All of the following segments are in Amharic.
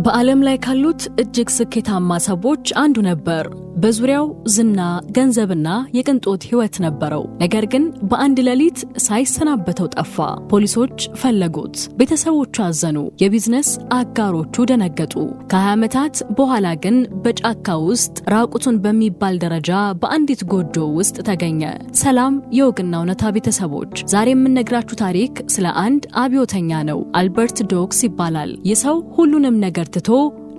በዓለም ላይ ካሉት እጅግ ስኬታማ ሰዎች አንዱ ነበር። በዙሪያው ዝና፣ ገንዘብና የቅንጦት ህይወት ነበረው። ነገር ግን በአንድ ሌሊት ሳይሰናበተው ጠፋ። ፖሊሶች ፈለጉት፣ ቤተሰቦቹ አዘኑ፣ የቢዝነስ አጋሮቹ ደነገጡ። ከ20 ዓመታት በኋላ ግን በጫካ ውስጥ ራቁቱን በሚባል ደረጃ በአንዲት ጎጆ ውስጥ ተገኘ። ሰላም የወግና እውነታ ቤተሰቦች፣ ዛሬ የምነግራችሁ ታሪክ ስለ አንድ አብዮተኛ ነው። አልበርት ዶክስ ይባላል። ይህ ሰው ሁሉንም ነገር ትቶ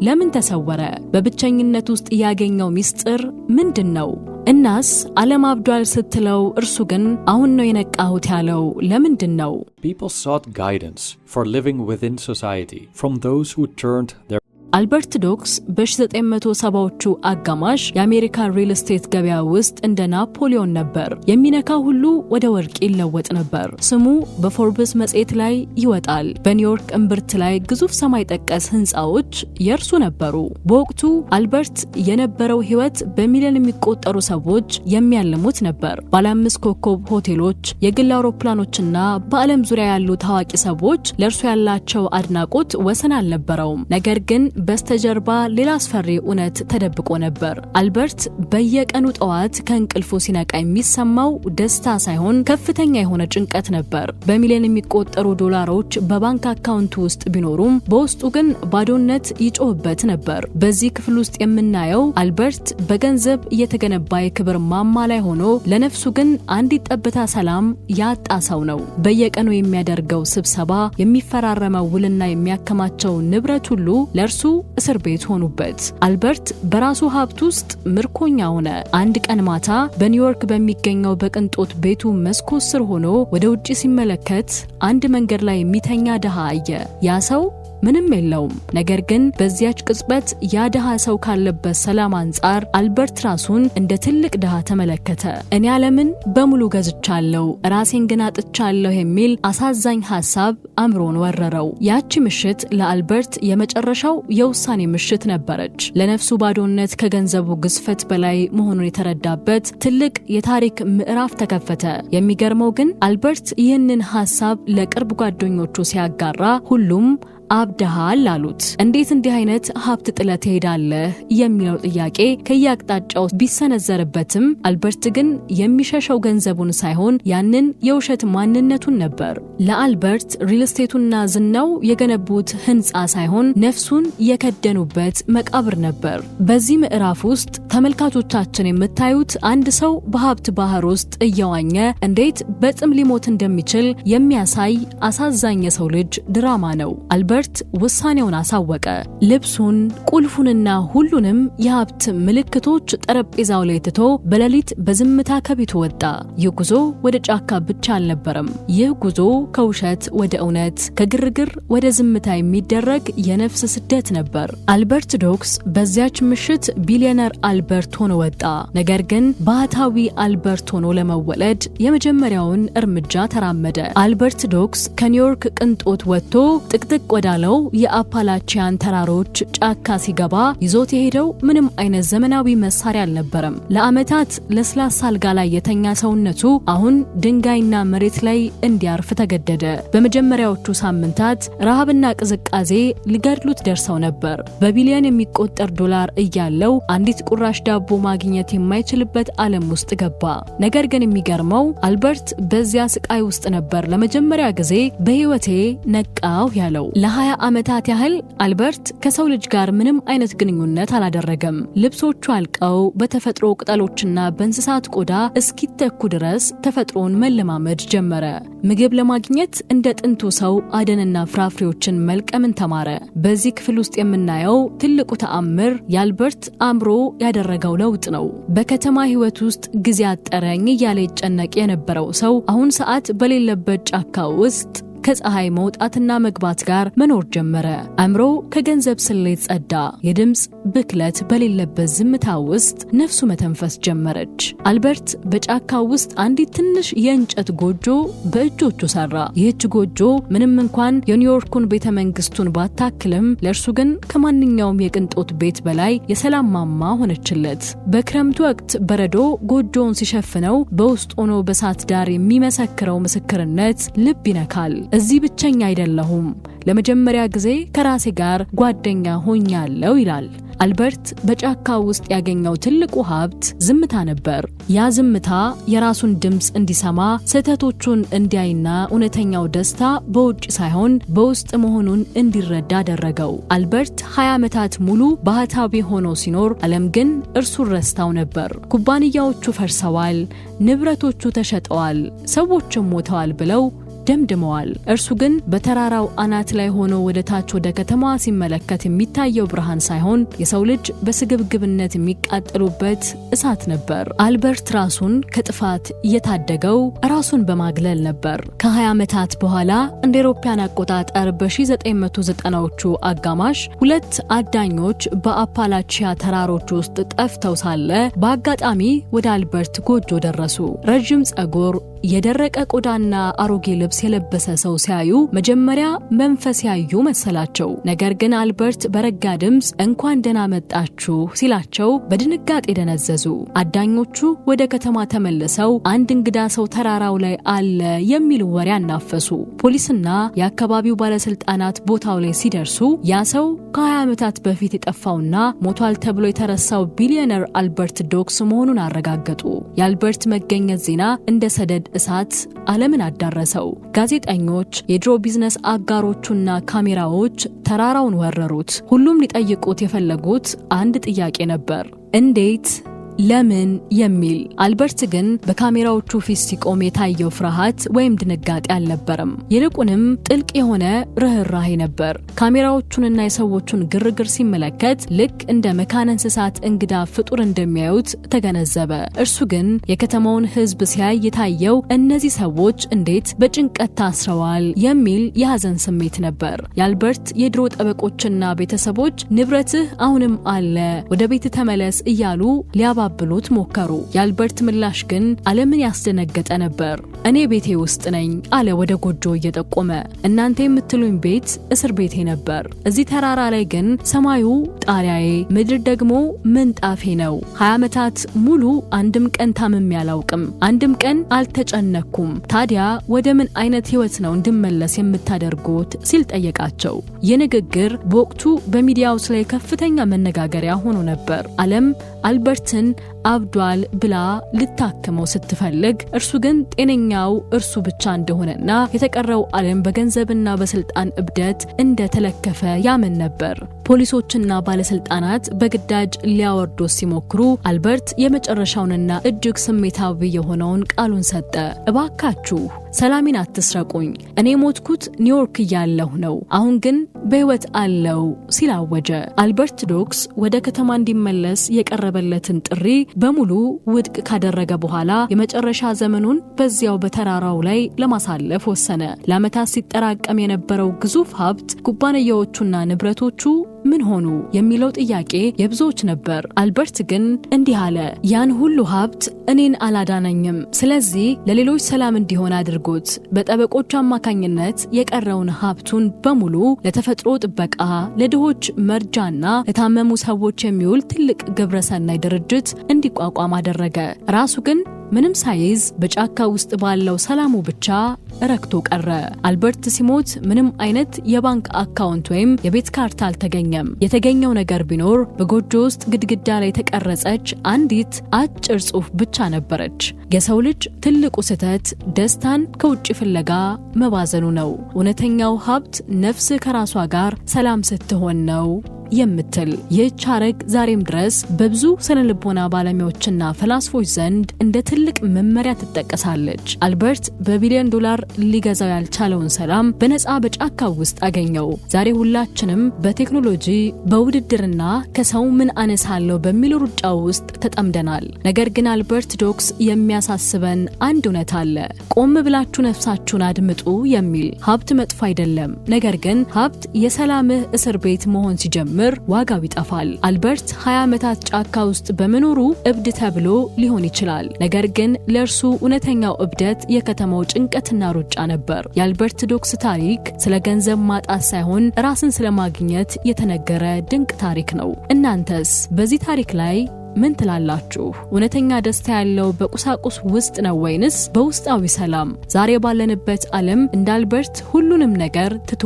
ለምን ተሰወረ? በብቸኝነት ውስጥ ያገኘው ሚስጥር ምንድነው? እናስ ዓለም አብዷል ስትለው እርሱ ግን አሁን ነው የነቃሁት ያለው ለምንድነው? People sought guidance for living within society from those who turned their አልበርት ዶክስ በ1970ዎቹ አጋማሽ የአሜሪካ ሪል ስቴት ገበያ ውስጥ እንደ ናፖሊዮን ነበር። የሚነካው ሁሉ ወደ ወርቅ ይለወጥ ነበር። ስሙ በፎርብስ መጽሔት ላይ ይወጣል። በኒውዮርክ እምብርት ላይ ግዙፍ ሰማይ ጠቀስ ህንፃዎች የእርሱ ነበሩ። በወቅቱ አልበርት የነበረው ህይወት በሚሊዮን የሚቆጠሩ ሰዎች የሚያልሙት ነበር። ባለ 5 ኮከብ ሆቴሎች፣ የግል አውሮፕላኖችና በዓለም ዙሪያ ያሉ ታዋቂ ሰዎች ለእርሱ ያላቸው አድናቆት ወሰን አልነበረውም። ነገር ግን በስተጀርባ ሌላ አስፈሪ እውነት ተደብቆ ነበር። አልበርት በየቀኑ ጠዋት ከእንቅልፉ ሲነቃ የሚሰማው ደስታ ሳይሆን ከፍተኛ የሆነ ጭንቀት ነበር። በሚሊዮን የሚቆጠሩ ዶላሮች በባንክ አካውንቱ ውስጥ ቢኖሩም በውስጡ ግን ባዶነት ይጮህበት ነበር። በዚህ ክፍል ውስጥ የምናየው አልበርት በገንዘብ እየተገነባ የክብር ማማ ላይ ሆኖ ለነፍሱ ግን አንዲት ጠብታ ሰላም ያጣ ሰው ነው። በየቀኑ የሚያደርገው ስብሰባ፣ የሚፈራረመው ውልና የሚያከማቸው ንብረት ሁሉ ለእርሱ እስር ቤት ሆኑበት። አልበርት በራሱ ሀብት ውስጥ ምርኮኛ ሆነ። አንድ ቀን ማታ በኒውዮርክ በሚገኘው በቅንጦት ቤቱ መስኮት ስር ሆኖ ወደ ውጪ ሲመለከት አንድ መንገድ ላይ የሚተኛ ድሃ አየ። ያ ሰው ምንም የለውም። ነገር ግን በዚያች ቅጽበት ያ ድሃ ሰው ካለበት ሰላም አንጻር አልበርት ራሱን እንደ ትልቅ ድሃ ተመለከተ። እኔ ዓለምን በሙሉ ገዝቻለሁ፣ ራሴን ግን አጥቻለሁ የሚል አሳዛኝ ሐሳብ አእምሮን ወረረው። ያቺ ምሽት ለአልበርት የመጨረሻው የውሳኔ ምሽት ነበረች። ለነፍሱ ባዶነት ከገንዘቡ ግዝፈት በላይ መሆኑን የተረዳበት ትልቅ የታሪክ ምዕራፍ ተከፈተ። የሚገርመው ግን አልበርት ይህንን ሐሳብ ለቅርብ ጓደኞቹ ሲያጋራ ሁሉም አብደሃል አሉት። እንዴት እንዲህ አይነት ሀብት ጥለት ትሄዳለህ የሚለው ጥያቄ ከያቅጣጫው ቢሰነዘርበትም አልበርት ግን የሚሸሸው ገንዘቡን ሳይሆን ያንን የውሸት ማንነቱን ነበር። ለአልበርት ሪል ስቴቱና ዝናው የገነቡት ህንፃ ሳይሆን ነፍሱን የከደኑበት መቃብር ነበር። በዚህ ምዕራፍ ውስጥ ተመልካቾቻችን የምታዩት አንድ ሰው በሀብት ባህር ውስጥ እየዋኘ እንዴት በጥም ሊሞት እንደሚችል የሚያሳይ አሳዛኝ የሰው ልጅ ድራማ ነው። አልበርት ውሳኔውን አሳወቀ። ልብሱን፣ ቁልፉንና ሁሉንም የሀብት ምልክቶች ጠረጴዛው ላይ ትቶ በሌሊት በዝምታ ከቤቱ ወጣ። ይህ ጉዞ ወደ ጫካ ብቻ አልነበረም። ይህ ጉዞ ከውሸት ወደ እውነት፣ ከግርግር ወደ ዝምታ የሚደረግ የነፍስ ስደት ነበር። አልበርት ዶክስ በዚያች ምሽት ቢሊዮነር አልበርት ሆኖ ወጣ። ነገር ግን ባህታዊ አልበርት ሆኖ ለመወለድ የመጀመሪያውን እርምጃ ተራመደ። አልበርት ዶክስ ከኒውዮርክ ቅንጦት ወጥቶ ጥቅጥቅ ወዳለው የአፓላቺያን ተራሮች ጫካ ሲገባ ይዞት የሄደው ምንም አይነት ዘመናዊ መሳሪያ አልነበረም። ለዓመታት ለስላሳ አልጋ ላይ የተኛ ሰውነቱ አሁን ድንጋይና መሬት ላይ እንዲያርፍ ተገደደ። በመጀመሪያዎቹ ሳምንታት ረሃብና ቅዝቃዜ ሊገድሉት ደርሰው ነበር። በቢሊዮን የሚቆጠር ዶላር እያለው አንዲት ቁራሽ ዳቦ ማግኘት የማይችልበት ዓለም ውስጥ ገባ። ነገር ግን የሚገርመው አልበርት በዚያ ስቃይ ውስጥ ነበር ለመጀመሪያ ጊዜ በህይወቴ ነቃው ያለው። ለ20 ዓመታት ያህል አልበርት ከሰው ልጅ ጋር ምንም አይነት ግንኙነት አላደረገም። ልብሶቹ አልቀው በተፈጥሮ ቅጠሎችና በእንስሳት ቆዳ እስኪተኩ ድረስ ተፈጥሮን መለማመድ ጀመረ። ምግብ ለማግኘት እንደ ጥንቱ ሰው አደንና ፍራፍሬዎችን መልቀምን ተማረ። በዚህ ክፍል ውስጥ የምናየው ትልቁ ተአምር የአልበርት አእምሮ ያደረገው ለውጥ ነው። በከተማ ህይወት ውስጥ ጊዜ አጠረኝ እያለ ይጨነቅ የነበረው ሰው አሁን ሰዓት በሌለበት ጫካ ውስጥ ከፀሐይ መውጣትና መግባት ጋር መኖር ጀመረ። አእምሮ ከገንዘብ ስሌት ጸዳ። የድምጽ ብክለት በሌለበት ዝምታ ውስጥ ነፍሱ መተንፈስ ጀመረች። አልበርት በጫካ ውስጥ አንዲት ትንሽ የእንጨት ጎጆ በእጆቹ ሰራ። ይህች ጎጆ ምንም እንኳን የኒውዮርኩን ቤተ መንግስቱን ባታክልም ለእርሱ ግን ከማንኛውም የቅንጦት ቤት በላይ የሰላም ማማ ሆነችለት። በክረምቱ ወቅት በረዶ ጎጆውን ሲሸፍነው በውስጥ ሆኖ በሳት ዳር የሚመሰክረው ምስክርነት ልብ ይነካል። እዚህ ብቸኛ አይደለሁም ለመጀመሪያ ጊዜ ከራሴ ጋር ጓደኛ ሆኛለሁ ይላል። አልበርት በጫካ ውስጥ ያገኘው ትልቁ ሀብት ዝምታ ነበር። ያ ዝምታ የራሱን ድምጽ እንዲሰማ ስህተቶቹን እንዲያይና እውነተኛው ደስታ በውጭ ሳይሆን በውስጥ መሆኑን እንዲረዳ አደረገው። አልበርት 20 ዓመታት ሙሉ ባህታዊ ሆኖ ሲኖር ዓለም ግን እርሱን ረስታው ነበር። ኩባንያዎቹ ፈርሰዋል፣ ንብረቶቹ ተሸጠዋል፣ ሰዎችም ሞተዋል ብለው ደምድመዋል። እርሱ ግን በተራራው አናት ላይ ሆኖ ወደ ታች ወደ ከተማዋ ሲመለከት የሚታየው ብርሃን ሳይሆን የሰው ልጅ በስግብግብነት የሚቃጠሉበት እሳት ነበር። አልበርት ራሱን ከጥፋት እየታደገው ራሱን በማግለል ነበር። ከ20 ዓመታት በኋላ እንደ አውሮፓውያን አቆጣጠር በ1990ዎቹ አጋማሽ 2 አዳኞች በአፓላቺያ ተራሮች ውስጥ ጠፍተው ሳለ በአጋጣሚ ወደ አልበርት ጎጆ ደረሱ። ረጅም ጸጉር፣ የደረቀ ቆዳና አሮጌ ልብስ የለበሰ ሰው ሲያዩ መጀመሪያ መንፈስ ያዩ መሰላቸው። ነገር ግን አልበርት በረጋ ድምጽ እንኳን ደህና መጣችሁ ሲላቸው በድንጋጤ ደነዘዙ። አዳኞቹ ወደ ከተማ ተመልሰው አንድ እንግዳ ሰው ተራራው ላይ አለ የሚል ወሬ አናፈሱ። ፖሊስና የአካባቢው ባለስልጣናት ቦታው ላይ ሲደርሱ ያ ሰው ከ20 ዓመታት በፊት የጠፋውና ሞቷል ተብሎ የተረሳው ቢሊዮነር አልበርት ዶክስ መሆኑን አረጋገጡ። የአልበርት መገኘት ዜና እንደ ሰደድ እሳት ዓለምን አዳረሰው። ጋዜጠኞች፣ የድሮ ቢዝነስ አጋሮቹና ካሜራዎች ተራራውን ወረሩት። ሁሉም ሊጠይቁት የፈለጉት አንድ ጥያቄ ነበር፣ እንዴት ለምን የሚል። አልበርት ግን በካሜራዎቹ ፊት ሲቆም የታየው ፍርሃት ወይም ድንጋጤ አልነበረም። ይልቁንም ጥልቅ የሆነ ርህራሄ ነበር። ካሜራዎቹንና የሰዎቹን ግርግር ሲመለከት ልክ እንደ መካነ እንስሳት እንግዳ ፍጡር እንደሚያዩት ተገነዘበ። እርሱ ግን የከተማውን ሕዝብ ሲያይ የታየው እነዚህ ሰዎች እንዴት በጭንቀት ታስረዋል የሚል የሐዘን ስሜት ነበር። የአልበርት የድሮ ጠበቆችና ቤተሰቦች ንብረትህ አሁንም አለ፣ ወደ ቤት ተመለስ እያሉ ሊያባብሉት ሞከሩ። የአልበርት ምላሽ ግን ዓለምን ያስደነገጠ ነበር። እኔ ቤቴ ውስጥ ነኝ አለ ወደ ጎጆ እየጠቆመ። እናንተ የምትሉኝ ቤት እስር ቤቴ ነበር። እዚህ ተራራ ላይ ግን ሰማዩ ጣሪያዬ፣ ምድር ደግሞ ምንጣፌ ነው። 20 ዓመታት ሙሉ አንድም ቀን ታምሜ አላውቅም፣ አንድም ቀን አልተጨነኩም። ታዲያ ወደ ምን አይነት ህይወት ነው እንድመለስ የምታደርጉት ሲል ጠየቃቸው። የንግግር በወቅቱ በሚዲያዎች ላይ ከፍተኛ መነጋገሪያ ሆኖ ነበር። ዓለም አልበርትን አብዷል ብላ ልታከመው ስትፈልግ እርሱ ግን ጤነኛው እርሱ ብቻ እንደሆነና የተቀረው ዓለም በገንዘብና በስልጣን እብደት እንደተለከፈ ያምን ነበር። ፖሊሶችና ባለስልጣናት በግዳጅ ሊያወርዱት ሲሞክሩ አልበርት የመጨረሻውንና እጅግ ስሜታዊ የሆነውን ቃሉን ሰጠ። እባካችሁ ሰላሜን አትስረቁኝ፣ እኔ ሞትኩት ኒውዮርክ ያለሁ ነው፣ አሁን ግን በህይወት አለው ሲል አወጀ። አልበርት ዶክስ ወደ ከተማ እንዲመለስ የቀረበለትን ጥሪ በሙሉ ውድቅ ካደረገ በኋላ የመጨረሻ ዘመኑን በዚያው በተራራው ላይ ለማሳለፍ ወሰነ። ለዓመታት ሲጠራቀም የነበረው ግዙፍ ሀብት፣ ኩባንያዎቹና ንብረቶቹ ምን ሆኑ የሚለው ጥያቄ የብዙዎች ነበር። አልበርት ግን እንዲህ አለ፣ ያን ሁሉ ሀብት እኔን አላዳነኝም። ስለዚህ ለሌሎች ሰላም እንዲሆን አድርጎት። በጠበቆች አማካኝነት የቀረውን ሀብቱን በሙሉ ለተፈጥሮ ጥበቃ፣ ለድሆች መርጃና ለታመሙ ሰዎች የሚውል ትልቅ ግብረሰናይ ድርጅት እንዲቋቋም አደረገ። ራሱ ግን ምንም ሳይዝ በጫካ ውስጥ ባለው ሰላሙ ብቻ ረክቶ ቀረ። አልበርት ሲሞት ምንም አይነት የባንክ አካውንት ወይም የቤት ካርታ አልተገኘም። የተገኘው ነገር ቢኖር በጎጆ ውስጥ ግድግዳ ላይ የተቀረጸች አንዲት አጭር ጽሑፍ ብቻ ነበረች። የሰው ልጅ ትልቁ ስህተት ደስታን ከውጭ ፍለጋ መባዘኑ ነው። እውነተኛው ሀብት ነፍስ ከራሷ ጋር ሰላም ስትሆን ነው የምትል። ይህች ሐረግ ዛሬም ድረስ በብዙ ስነልቦና ባለሙያዎችና ፈላስፎች ዘንድ እንደ ትልቅ መመሪያ ትጠቀሳለች። አልበርት በቢሊዮን ዶላር ሊገዛው ያልቻለውን ሰላም በነፃ በጫካ ውስጥ አገኘው። ዛሬ ሁላችንም በቴክኖሎጂ በውድድርና ከሰው ምን አነሳለው በሚል ሩጫ ውስጥ ተጠምደናል። ነገር ግን አልበርት ዶክስ የሚያሳስበን አንድ እውነት አለ። ቆም ብላችሁ ነፍሳችሁን አድምጡ የሚል። ሀብት መጥፎ አይደለም። ነገር ግን ሀብት የሰላምህ እስር ቤት መሆን ሲጀምር ዋጋው ይጠፋል። አልበርት 20 ዓመታት ጫካ ውስጥ በመኖሩ እብድ ተብሎ ሊሆን ይችላል። ነገር ግን ለእርሱ እውነተኛው እብደት የከተማው ጭንቀትና ሩጫ ነበር። የአልበርት ዶክስ ታሪክ ስለ ገንዘብ ማጣት ሳይሆን ራስን ስለማግኘት የተነገረ ድንቅ ታሪክ ነው። እናንተስ በዚህ ታሪክ ላይ ምን ትላላችሁ? እውነተኛ ደስታ ያለው በቁሳቁስ ውስጥ ነው ወይንስ በውስጣዊ ሰላም? ዛሬ ባለንበት ዓለም እንደ አልበርት ሁሉንም ነገር ትቶ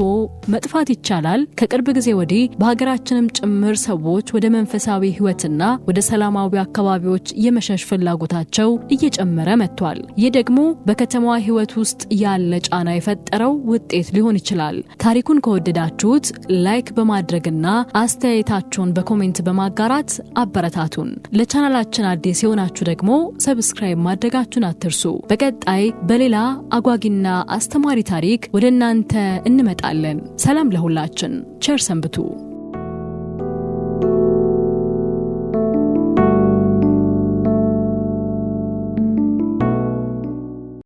መጥፋት ይቻላል? ከቅርብ ጊዜ ወዲህ በሀገራችንም ጭምር ሰዎች ወደ መንፈሳዊ ህይወትና ወደ ሰላማዊ አካባቢዎች የመሸሽ ፍላጎታቸው እየጨመረ መጥቷል። ይህ ደግሞ በከተማዋ ህይወት ውስጥ ያለ ጫና የፈጠረው ውጤት ሊሆን ይችላል። ታሪኩን ከወደዳችሁት ላይክ በማድረግና አስተያየታችሁን በኮሜንት በማጋራት አበረታቱን። ለቻናላችን አዲስ የሆናችሁ ደግሞ ሰብስክራይብ ማድረጋችሁን አትርሱ። በቀጣይ በሌላ አጓጊና አስተማሪ ታሪክ ወደ እናንተ እንመጣለን። ሰላም ለሁላችን። ቸር ሰንብቱ።